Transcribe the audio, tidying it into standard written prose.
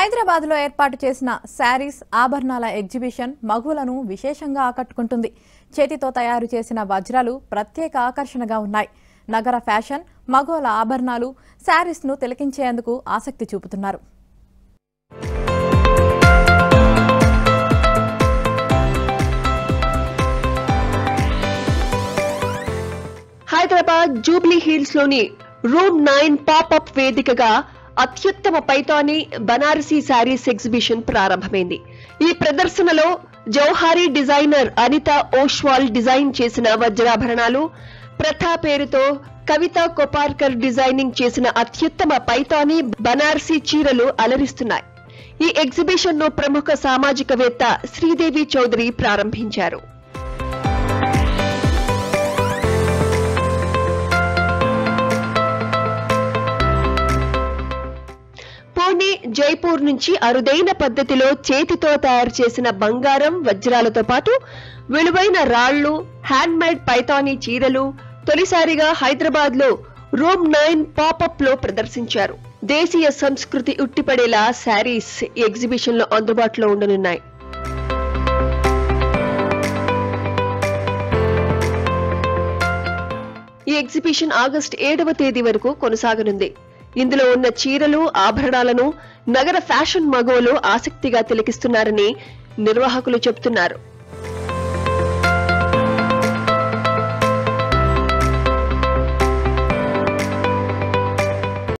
హైదరాబాద్ లో ఏర్పాటు చేసిన శారీస్ ఆభరణాల ఎగ్జిబిషన్ మగువలను విశేషంగా ఆకట్టుకుంటుంది. చేతితో తయారు చేసిన వజ్రాలు ప్రత్యేక ఆకర్షణగా ఉన్నాయి. నగర ఫ్యాషన్, మగువల ఆభరణాలు, శారీస్ ను తిలకించేందుకు ఆసక్తి చూపుతున్నారు. హైదరాబాద్ జూబ్లీ హిల్స్ లోని రూమ్ 9 పాపప్ వేదికగా అత్యుత్తమ పైతాని బనారసీ శారీస్ ఎగ్జిబిషన్ ప్రారంభమైంది. ఈ ప్రదర్శనలో జౌహారీ డిజైనర్ అనిత ఓష్వాల్ డిజైన్ చేసిన వజ్రాభరణాలు, ప్రథా పేరుతో కవిత కొపార్కర్ డిజైనింగ్ చేసిన అత్యుత్తమ పైతాని బనారసీ చీరలు అలరిస్తున్నాయి. ఈ ఎగ్జిబిషన్ ను ప్రముఖ సామాజికవేత్త శ్రీదేవి చౌదరి ప్రారంభించారు. పూణే, జైపూర్ నుంచి అరుదైన పద్ధతిలో చేతితో తయారు చేసిన బంగారం, వజ్రాలతో పాటు విలువైన రాళ్లు, హ్యాండ్ మేడ్ పైతానీ చీరలు తొలిసారిగా హైదరాబాద్ లో రూమ్ 9 పాపప్ లో ప్రదర్శించారు. దేశీయ సంస్కృతి ఉట్టిపడేలా శారీస్ ఈ ఎగ్జిబిషన్ లో అందుబాటులో ఉండనున్నాయి. ఈ ఎగ్జిబిషన్ ఆగస్టు 7వ తేదీ వరకు కొనసాగనుంది. ఇందులో ఉన్న చీరలు, ఆభరణాలను నగర ఫ్యాషన్ మగువలు ఆసక్తిగా తిలకిస్తున్నారని నిర్వాహకులు చెబుతున్నారు.